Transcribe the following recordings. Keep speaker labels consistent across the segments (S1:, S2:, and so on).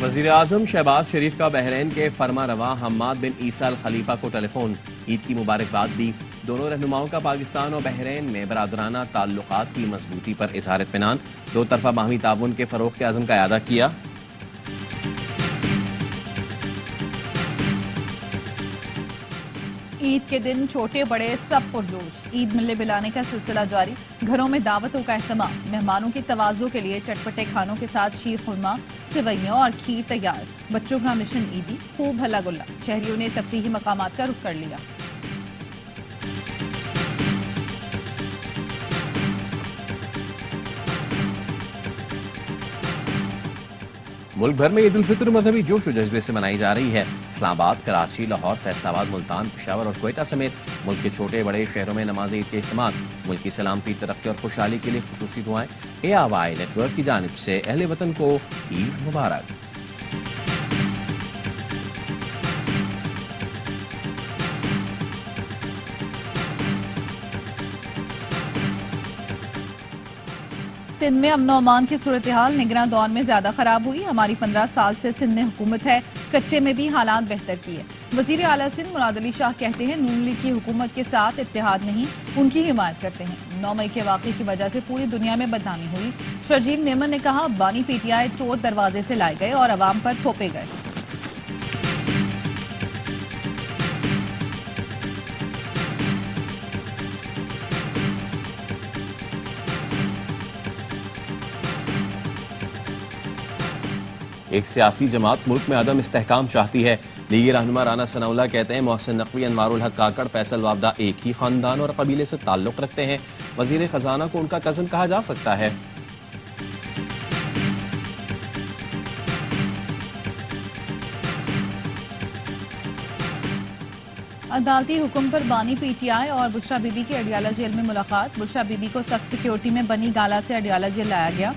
S1: وزیر اعظم شہباز شریف کا بحرین کے فرما رواں حماد بن عیسیٰ الخلیفہ کو ٹیلی فون، عید کی مبارکباد دی۔ دونوں رہنماؤں کا پاکستان اور بحرین میں برادرانہ تعلقات کی مضبوطی پر اظہار اطمینان، دو طرفہ باہمی تعاون کے فروغ کے عزم کا اعادہ کیا۔
S2: عید کے دن چھوٹے بڑے سب پرجوش، عید ملنے بلانے کا سلسلہ جاری، گھروں میں دعوتوں کا اہتمام، مہمانوں کی تواضع کے لیے چٹپٹے کھانوں کے ساتھ شیر خورما، سوئیاں اور کھیر تیار، بچوں کا مشن عیدی، خوب ہلا گلا، شہریوں نے تفریحی مقامات کا رخ کر لیا۔
S1: ملک بھر میں عید الفطر مذہبی جوش و جذبے سے منائی جا رہی ہے۔ اسلام آباد، کراچی، لاہور، فیصل آباد، ملتان، پشاور اور کوئٹہ سمیت ملک کے چھوٹے بڑے شہروں میں نماز عید کے اجتماعات، ملک کی سلامتی، ترقی اور خوشحالی کے لیے خصوصی دعائیں۔ ARY نیٹ ورک کی جانب سے اہل وطن کو عید مبارک۔
S2: سندھ میں امن و امان کی صورتحال نگراں دور میں زیادہ خراب ہوئی۔ ہماری 15 سال سے سندھ میں حکومت ہے، کچے میں بھی حالات بہتر کیے۔ وزیر اعلیٰ سندھ مراد علی شاہ کہتے ہیں نون لیگ کی حکومت کے ساتھ اتحاد نہیں، ان کی حمایت کرتے ہیں۔ 9 مئی کے واقعے کی وجہ سے پوری دنیا میں بدنامی ہوئی۔ شرجیل نیمن نے کہا بانی PTI چور دروازے سے لائے گئے اور عوام پر تھوپے گئے۔
S1: ایک سیاسی جماعت ملک میں عدم استحکام چاہتی ہے۔ لیگی رہنما رانا ثناءاللہ کہتے ہیں محسن نقوی، انوار الحق کاکڑ، فیصل وابدہ ایک ہی خاندان اور قبیلے سے تعلق رکھتے ہیں۔ وزیر خزانہ کو ان کا کزن کہا جا سکتا ہے۔
S2: عدالتی حکم پر بانی PTI اور بشرا بی بی کی اڈیالہ جیل میں ملاقات۔ بشرا بی بی کو سخت سیکیورٹی میں بنی گالا سے اڈیالہ جیل لایا گیا۔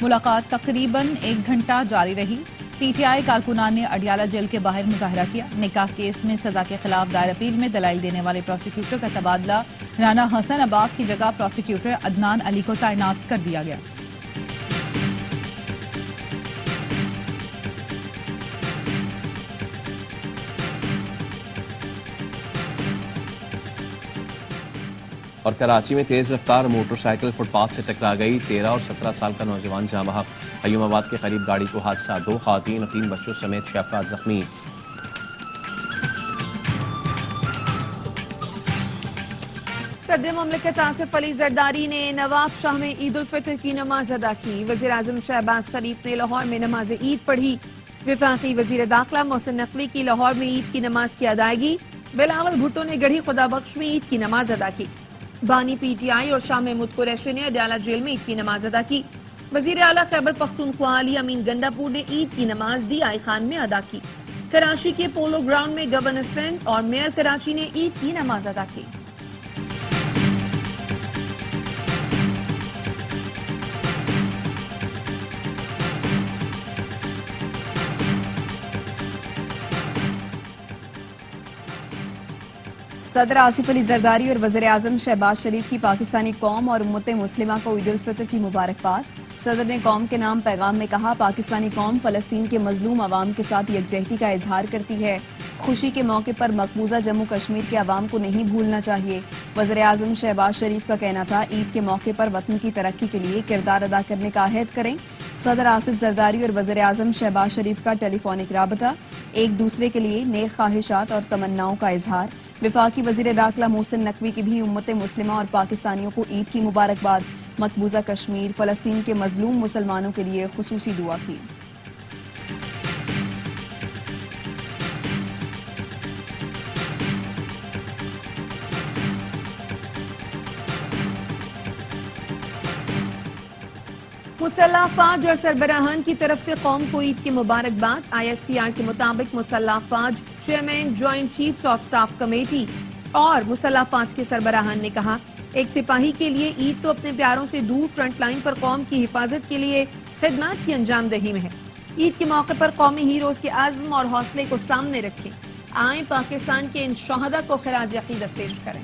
S2: ملاقات تقریباً 1 گھنٹہ جاری رہی۔ PTI کارکنان نے اڈیالہ جیل کے باہر مظاہرہ کیا۔ نکاح کیس میں سزا کے خلاف دائر اپیل میں دلائل دینے والے پروسیکیوٹر کا تبادلہ، رانا حسن عباس کی جگہ پروسیکیوٹر عدنان علی کو تعینات کر دیا گیا۔
S1: اور کراچی میں تیز رفتار موٹر سائیکل فٹ پاتھ سے ٹکرا گئی، 13 اور 17 سال کا نوجوان جاں بحق۔ قیوم آباد کے قریب گاڑی کو حادثہ، 2 خواتین اور 3 بچوں سمیت 6 افراد زخمی۔
S3: صدر مملکت آصف علی زرداری نے نواب شاہ میں عید الفطر کی نماز ادا کی۔ وزیر اعظم شہباز شریف نے لاہور میں نماز عید پڑھی۔ وفاقی وزیر داخلہ محسن نقوی کی لاہور میں عید کی نماز کی ادائیگی۔ بلاول بھٹو نے گڑھی خدا بخش میں عید کی نماز ادا کی۔ بانی PTI اور شاہ محمود قریشی نے اڈیالہ جیل میں عید کی نماز ادا کی۔ وزیر اعلیٰ خیبر پختونخوا علی امین گنڈاپور نے عید کی نماز DI خان میں ادا کی۔ کراچی کے پولو گراؤنڈ میں گورنر سندھ اور میئر کراچی نے عید کی نماز ادا کی۔
S4: صدر آصف علی زرداری اور وزیر اعظم شہباز شریف کی پاکستانی قوم اور امت مسلمہ کو عید الفطر کی مبارکباد۔ صدر نے قوم کے نام پیغام میں کہا پاکستانی قوم فلسطین کے مظلوم عوام کے ساتھ یکجہتی کا اظہار کرتی ہے۔ خوشی کے موقع پر مقبوضہ جموں کشمیر کے عوام کو نہیں بھولنا چاہیے۔ وزیر اعظم شہباز شریف کا کہنا تھا عید کے موقع پر وطن کی ترقی کے لیے کردار ادا کرنے کا عہد کریں۔ صدر آصف زرداری اور وزیر اعظم شہباز شریف کا ٹیلی فونک رابطہ، ایک دوسرے کے لیے نیک خواہشات اور تمناؤں کا اظہار۔ وفاقی وزیر داخلہ محسن نقوی کی بھی امت مسلمہ اور پاکستانیوں کو عید کی مبارکباد۔ مقبوضہ کشمیر، فلسطین کے مظلوم مسلمانوں کے لیے خصوصی دعا کی۔
S3: مسلح افواج اور سربراہان کی طرف سے قوم کو عید کی مبارکباد۔ ISPR کے مطابق مسلح افواج chairman joint chiefs of staff committee اور مسلح افواج کے سربراہان نے کہا ایک سپاہی کے لیے عید تو اپنے پیاروں سے دور فرنٹ لائن پر قوم کی حفاظت کے لیے خدمات کی انجام دہی میں ہے۔ عید کے موقع پر قومی ہیروز کے عزم اور حوصلے کو سامنے رکھیں، آئیں پاکستان کے ان شہداء کو خراج عقیدت پیش کریں۔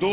S5: 2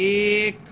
S6: 1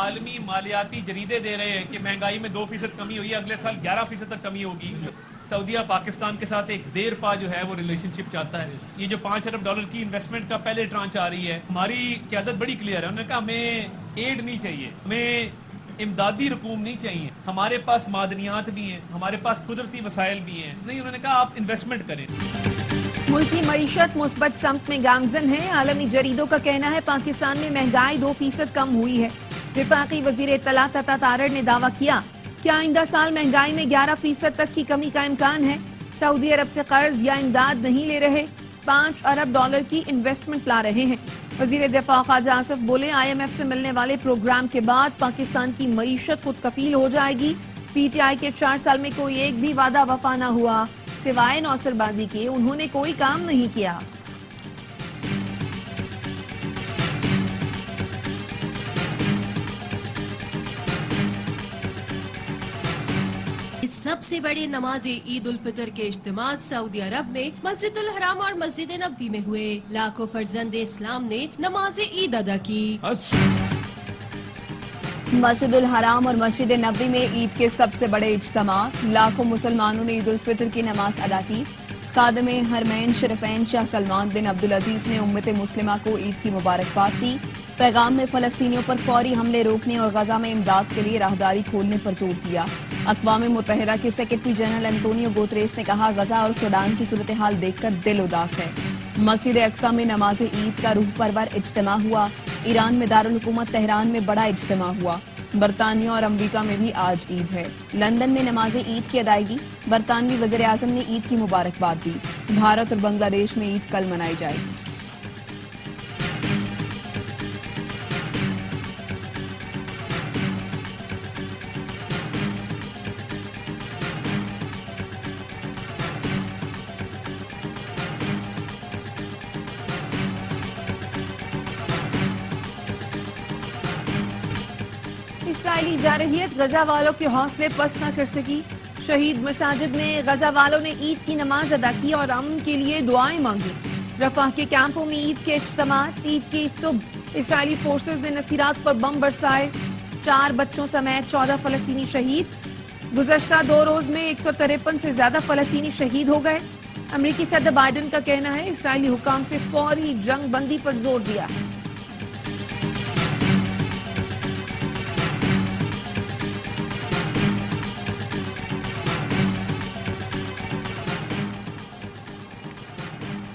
S7: عالمی مالیاتی جریدے دے رہے ہیں کہ مہنگائی میں 2% کمی ہوئی ہے، اگلے سال 11% تک کمی ہوگی. سعودیہ پاکستان کے ساتھ ایک دیر پا جو ہے وہ ریلیشن شپ چاہتا ہے. یہ جو $5 ارب کی انویسٹمنٹ کا پہلے ٹرانچ آ رہی ہے، ہماری قیادت بڑی کلیئر ہے. انہوں نے کہا ہمیں ایڈ نہیں چاہیے، ہمیں امدادی رقوم نہیں چاہیے. ہمارے پاس معدنیات بھی ہیں، ہمارے پاس قدرتی وسائل بھی ہیں. نہیں، انہوں نے کہا آپ انویسٹمنٹ کریں.
S3: ملکی معیشت مثبت سمت میں گامزن ہے. عالمی جریدوں کا کہنا ہے پاکستان میں مہنگائی 2% کم ہوئی ہے. وفاقی وزیر اطلاعات عطا تارڑ نے دعویٰ کیا کہ آئندہ سال مہنگائی میں 11% تک کی کمی کا امکان ہے. سعودی عرب سے قرض یا امداد نہیں لے رہے، $5 ارب کی انویسٹمنٹ لا رہے ہیں. وزیر دفاع خواجہ آصف بولے IMF سے ملنے والے پروگرام کے بعد پاکستان کی معیشت خود کفیل ہو جائے گی. PTI کے 4 سال میں کوئی ایک بھی وعدہ وفا نہ ہوا، سوائے نوسر بازی کے انہوں نے کوئی کام نہیں کیا.
S8: سب سے بڑے نماز عید الفطر کے اجتماع سعودی عرب میں مسجد الحرام اور مسجد نبوی میں ہوئے. لاکھوں فرزند اسلام نے نماز عید ادا کی.
S4: مسجد الحرام اور مسجد نبوی میں عید کے سب سے بڑے اجتماع. لاکھوں مسلمانوں نے عید الفطر کی نماز ادا کی. خادم حرمین شریفین شاہ سلمان بن عبدالعزیز نے امت مسلمہ کو عید کی مبارکباد دی. پیغام میں فلسطینیوں پر فوری حملے روکنے اور غزہ میں امداد کے لیے راہداری کھولنے پر زور دیا. اقوام متحدہ کے سیکرٹری جنرل انتونیو گوتریس نے کہا غزہ اور سوڈان کی صورتحال دیکھ کر دل اداس ہے. مسجد اقصی میں نماز عید کا روح پرور اجتماع ہوا. ایران میں دارالحکومت تہران میں بڑا اجتماع ہوا. برطانیہ اور امریکہ میں بھی آج عید ہے. لندن میں نماز عید کی ادائیگی. برطانوی وزیر اعظم نے عید کی مبارکباد دی. بھارت اور بنگلہ دیش میں عید کل منائی جائے گی.
S3: اسرائیلی جارحیت غزہ والوں کے حوصلے پست نہ کر سکی. شہید مساجد میں غزہ والوں نے عید کی نماز ادا کی اور امن کے لیے دعائیں مانگی. رفح کے کیمپوں میں عید کے اجتماعات. عید کی صبح اسرائیلی فورسز نے نصیرات پر بم برسائے. 4 بچوں سمیت 14 فلسطینی شہید. گزشتہ 2 روز میں 153 سے زیادہ فلسطینی شہید ہو گئے. امریکی صدر بائیڈن کا کہنا ہے اسرائیلی حکام سے فوری جنگ بندی پر زور دیا ہے.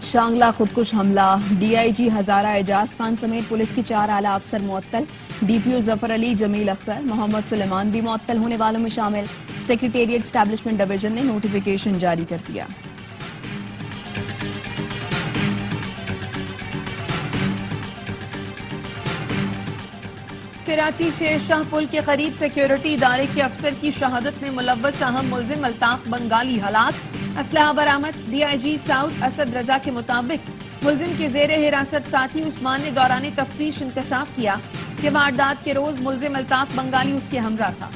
S4: شانگلہ خودکش حملہ. DIG ہزارہ اعجاز خان سمیت پولیس کی 4 اعلیٰ افسر معطل. DPO ظفر علی، جمیل اختر، محمد سلیمان بھی معطل ہونے والوں میں شامل. سیکریٹریٹ اسٹیبلشمنٹ ڈویژن نے نوٹیفیکیشن جاری کر دیا.
S3: کراچی شیر شاہ پل کے قریب سیکیورٹی ادارے کے افسر کی شہادت میں ملوث اہم ملزم الطاف بنگالی ہلاک. اسلحہ برآمد. DIG ساؤتھ اسد رضا کے مطابق ملزم کے زیر حراست ساتھی عثمان نے دوران تفتیش انکشاف کیا کہ واردات کے روز ملزم الطاف بنگالی اس کے ہمراہ تھا.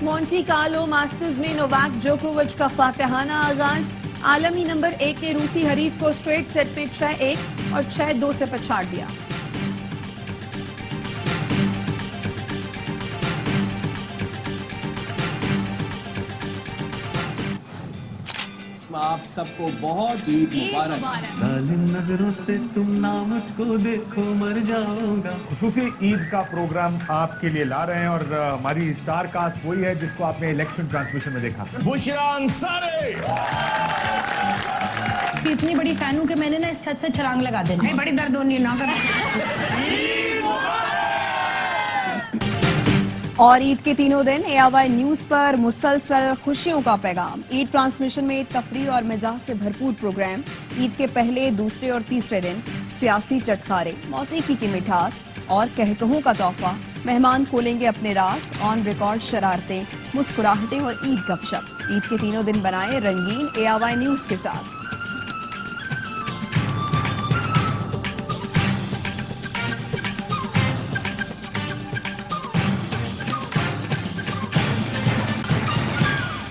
S3: مونٹی کارلو ماسٹرز میں نوواک جوکووچ کا فاتحانہ آغاز. عالمی نمبر 1 نے روسی حریف کو اسٹریٹ سیٹ میں 6-1 اور 6-2 سے پچھاڑ دیا.
S9: آپ سب کو بہت عید مبارک. ظالم نظروں سے تم نہ مجھ کو دیکھو مر جاؤں گا.
S10: خصوصی عید کا پروگرام آپ کے لیے لا رہے ہیں اور ہماری سٹار کاسٹ وہی ہے جس کو آپ نے الیکشن ٹرانسمیشن میں دیکھا. بشرا انصاری
S11: اتنی بڑی فین ہوں کہ میں نے نا اس چھت سے چھلانگ لگا دینی. بڑی درد ہونی نہ
S4: اور عید کے تینوں دن AOI نیوز پر مسلسل خوشیوں کا پیغام. عید ٹرانسمیشن میں تفریح اور مزاح سے بھرپور پروگرام. عید کے پہلے، دوسرے اور تیسرے دن سیاسی چٹخارے، موسیقی کی مٹھاس اور کہکہوں کا تحفہ. مہمان کھولیں گے اپنے راز. آن ریکارڈ شرارتیں، مسکراہٹیں اور عید گپ شپ. عید کے تینوں دن بنائے رنگین AOI نیوز کے ساتھ.